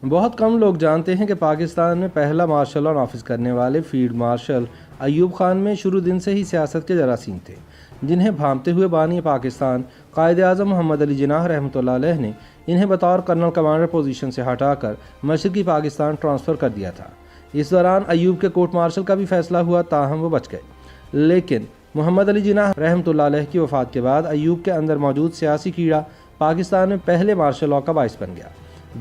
بہت کم لوگ جانتے ہیں کہ پاکستان میں پہلا مارشل لاء نافذ کرنے والے فیلڈ مارشل ایوب خان میں شروع دن سے ہی سیاست کے جراثیم تھے، جنہیں بھانپتے ہوئے بانی پاکستان قائد اعظم محمد علی جناح رحمۃ اللہ علیہ نے انہیں بطور کرنل کمانڈر پوزیشن سے ہٹا کر مشرقی پاکستان ٹرانسفر کر دیا تھا۔ اس دوران ایوب کے کورٹ مارشل کا بھی فیصلہ ہوا، تاہم وہ بچ گئے۔ لیکن محمد علی جناح رحمۃ اللہ علیہ کی وفات کے بعد ایوب کے اندر موجود سیاسی کیڑا پاکستان میں پہلے مارشل لاء کا باعث بن گیا۔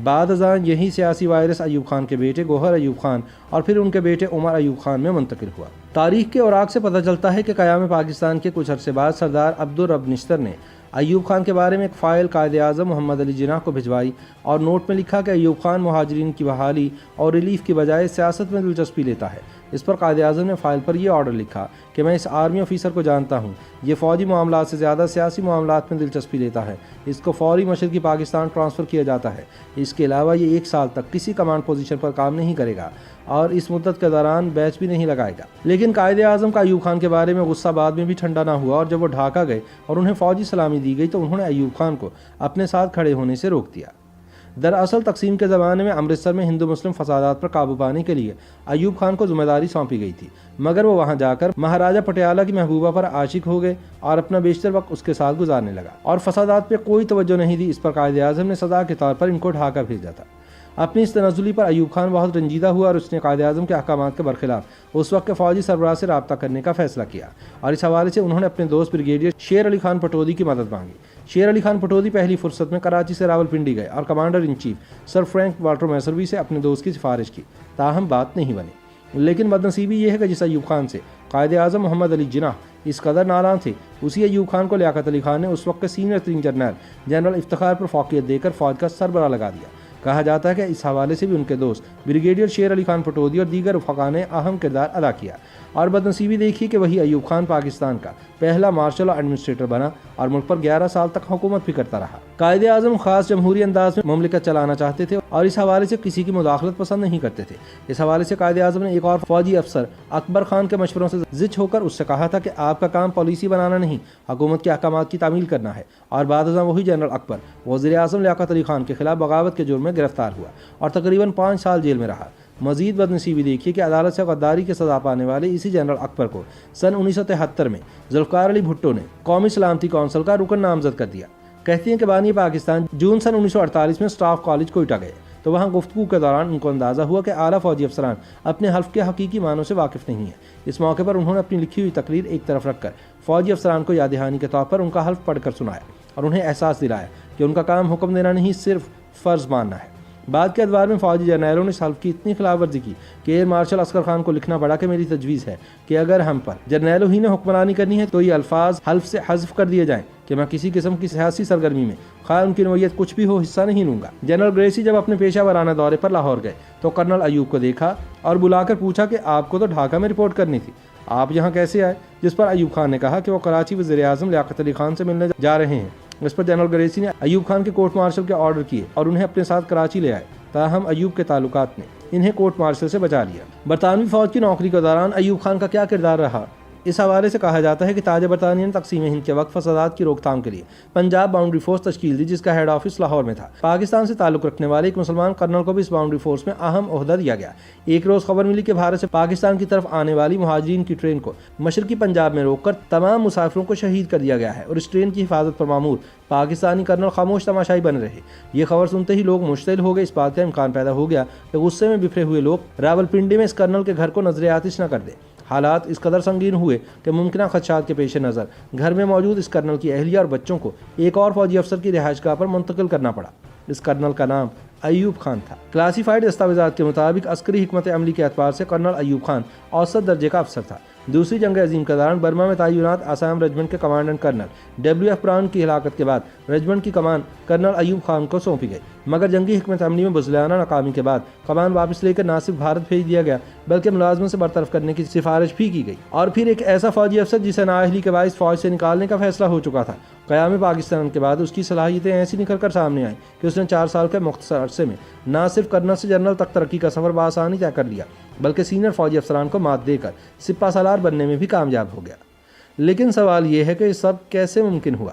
بعد ازاں یہی سیاسی وائرس ایوب خان کے بیٹے گوہر ایوب خان اور پھر ان کے بیٹے عمر ایوب خان میں منتقل ہوا۔ تاریخ کے اوراق سے پتہ چلتا ہے کہ قیام پاکستان کے کچھ عرصے بعد سردار عبدالرب نشتر نے ایوب خان کے بارے میں ایک فائل قائد اعظم محمد علی جناح کو بھجوائی اور نوٹ میں لکھا کہ ایوب خان مہاجرین کی بحالی اور ریلیف کی بجائے سیاست میں دلچسپی لیتا ہے۔ اس پر قائد اعظم نے فائل پر یہ آرڈر لکھا کہ میں اس آرمی آفیسر کو جانتا ہوں، یہ فوجی معاملات سے زیادہ سیاسی معاملات میں دلچسپی لیتا ہے، اس کو فوری مشرقی پاکستان ٹرانسفر کیا جاتا ہے۔ اس کے علاوہ یہ 1 سال تک کسی کمانڈ پوزیشن پر کام نہیں کرے گا اور اس مدت کے دوران بیچ بھی نہیں لگائے گا۔ لیکن قائد اعظم کا ایوب خان کے بارے میں غصہ بعد میں بھی ٹھنڈا نہ ہوا، اور جب وہ ڈھاکہ گئے اور انہیں فوجی سلامی دی گئی تو انہوں نے ایوب خان کو اپنے ساتھ کھڑے ہونے سے روک دیا۔ دراصل تقسیم کے زمانے میں امرتسر میں ہندو مسلم فسادات پر قابو پانے کے لیے ایوب خان کو ذمہ داری سونپی گئی تھی، مگر وہ وہاں جا کر مہاراجہ پٹیالہ کی محبوبہ پر عاشق ہو گئے اور اپنا بیشتر وقت اس کے ساتھ گزارنے لگا اور فسادات پہ کوئی توجہ نہیں دی۔ اس پر قائد اعظم نے سزا کے طور پر ان کو ڈھاکہ بھیجا تھا۔ اپنی اس تنزلی پر ایوب خان بہت رنجیدہ ہوا اور اس نے قائد اعظم کے احکامات کے برخلاف اس وقت کے فوجی سربراہ سے رابطہ کرنے کا فیصلہ کیا، اور اس حوالے سے انہوں نے اپنے دوست بریگیڈیئر شیر علی خان پٹودی کی مدد مانگی۔ شیر علی خان پٹودی پہلی فرصت میں کراچی سے راولپنڈی گئے اور commander in chief sir Frank Walter Messervy سے اپنے دوست کی سفارش کی، تاہم بات نہیں بنی۔ لیکن بدنصیبی یہ ہے کہ جس ایوب خان سے قائد اعظم محمد علی جناح اس قدر ناراض تھے، اسی ایوب خان کو لیاقت علی خان نے اس وقت کے سینئر ترین جنرل جنرل افتخار پر فوقیت دے کر فوج کا سربراہ لگا دیا۔ کہا جاتا ہے کہ اس حوالے سے بھی ان کے دوست بریگیڈیئر شیر علی خان پٹودی اور دیگر رفقا نے اہم کردار ادا کیا، اور بدنصیبی دیکھی کہ وہی ایوب خان پاکستان کا پہلا مارشل لاء ایڈمنسٹریٹر بنا اور ملک پر 11 سال تک حکومت بھی کرتا رہا۔ قائد اعظم خاص جمہوری انداز میں مملکت چلانا چاہتے تھے اور اس حوالے سے کسی کی مداخلت پسند نہیں کرتے تھے۔ اس حوالے سے قائد اعظم نے ایک اور فوجی افسر اکبر خان کے مشوروں سے زچ ہو کر اس سے کہا تھا کہ آپ کا کام پالیسی بنانا نہیں، حکومت کے احکامات کی تعمیل کرنا ہے، اور بعد ازاں وہی جنرل اکبر وزیر اعظم لیاقت علی خان کے خلاف بغاوت کے جرم میں گرفتار ہوا اور تقریباً 5 سال جیل میں رہا۔ مزید بدنصیبی دیکھیے کہ عدالت سے غداری کی سزا پانے والے اسی جنرل اکبر کو سن 1973 میں ذوالفقار علی بھٹو نے قومی سلامتی کونسل کا رکن نامزد کر دیا۔ کہتے ہیں کہ بانی پاکستان جون سن 1948 میں اسٹاف کالج کوئٹہ گئے تو وہاں گفتگو کے دوران ان کو اندازہ ہوا کہ اعلیٰ فوجی افسران اپنے حلف کے حقیقی معنوں سے واقف نہیں ہیں۔ اس موقع پر انہوں نے اپنی لکھی ہوئی تقریر ایک طرف رکھ کر فوجی افسران کو یاد دہانی کے طور پر ان کا حلف پڑھ کر سنایا اور انہیں احساس دلایا کہ ان کا کام حکم دینا نہیں، صرف فرض ماننا ہے۔ بعد کے ادوار میں فوجی جرنیلوں نے اس حلف کی اتنی خلاف ورزی کی کہ ایئر مارشل عسکر خان کو لکھنا پڑا کہ میری تجویز ہے کہ اگر ہم پر جرنیلوں ہی نے حکمرانی کرنی ہے تو یہ الفاظ حلف سے حذف کر دیے جائیں کہ میں کسی قسم کی سیاسی سرگرمی میں خواہ ان کی نوعیت کچھ بھی ہو حصہ نہیں لوں گا۔ جنرل گریسی جب اپنے پیشہ ورانہ دورے پر لاہور گئے تو کرنل ایوب کو دیکھا اور بلا کر پوچھا کہ آپ کو تو ڈھاکہ میں رپورٹ کرنی تھی، آپ یہاں کیسے آئے؟ جس پر ایوب خان نے کہا کہ وہ کراچی وزیر اعظم لیاقت علی خان سے ملنے جا رہے ہیں۔ اس پر جنرل گریسی نے ایوب خان کے کورٹ مارشل کے آرڈر کیے اور انہیں اپنے ساتھ کراچی لے آئے، تاہم ایوب کے تعلقات نے انہیں کورٹ مارشل سے بچا لیا۔ برطانوی فوج کی نوکری کے دوران ایوب خان کا کیا کردار رہا؟ اس حوالے سے کہا جاتا ہے کہ تاج برطانیہ نے تقسیم ہند کے وقت فسادات کی روک تھام کے لیے پنجاب باؤنڈری فورس تشکیل دی، جس کا ہیڈ آفس لاہور میں تھا۔ پاکستان سے تعلق رکھنے والے ایک مسلمان کرنل کو بھی اس باؤنڈری فورس میں اہم عہدہ دیا گیا۔ ایک روز خبر ملی کہ بھارت سے پاکستان کی طرف آنے والی مہاجرین کی ٹرین کو مشرقی پنجاب میں روک کر تمام مسافروں کو شہید کر دیا گیا ہے، اور اس ٹرین کی حفاظت پر مامور پاکستانی کرنل خاموش تماشائی بنے رہے۔ یہ خبر سنتے ہی لوگ مشتعل ہو گئے۔ اس بات کا امکان پیدا ہو گیا کہ غصے میں بفرے ہوئے لوگ راولپنڈی میں اس کرنل کے گھر کو نظر آتش نہ کر دیں۔ حالات اس قدر سنگین ہوئے کہ ممکنہ خدشات کے پیش نظر گھر میں موجود اس کرنل کی اہلیہ اور بچوں کو ایک اور فوجی افسر کی رہائش گاہ پر منتقل کرنا پڑا۔ اس کرنل کا نام ایوب خان تھا۔ کلاسیفائڈ دستاویزات کے مطابق عسکری حکمت عملی کے اعتبار سے کرنل ایوب خان اوسط درجے کا افسر تھا۔ دوسری جنگ عظیم کے دوران برما میں تعینات آسام رجمنٹ کے کمانڈنٹ کرنل WF براؤن کی ہلاکت کے بعد رجمنٹ کی کمان کرنل ایوب خان کو سونپی گئی، مگر جنگی حکمت عملی میں بزدلانہ ناکامی کے بعد کمان واپس لے کر نہ صرف بھارت بھیج دیا گیا بلکہ ملازمت سے برطرف کرنے کی سفارش بھی کی گئی، اور پھر ایک ایسا فوجی افسر جسے نااہلی کے باعث فوج سے نکالنے کا فیصلہ ہو چکا تھا۔ قیام پاکستان کے بعد اس کی صلاحیتیں ایسی نکھر کر سامنے آئیں کہ اس نے 4 سال کے مختصر عرصے میں نہ صرف کرنل سے جنرل تک ترقی کا سفر بآسانی طے کر لیا بلکہ سینئر فوجی افسران کو مات دے کر سپہ سالار بننے میں بھی کامیاب ہو گیا۔ لیکن سوال یہ ہے کہ یہ سب کیسے ممکن ہوا؟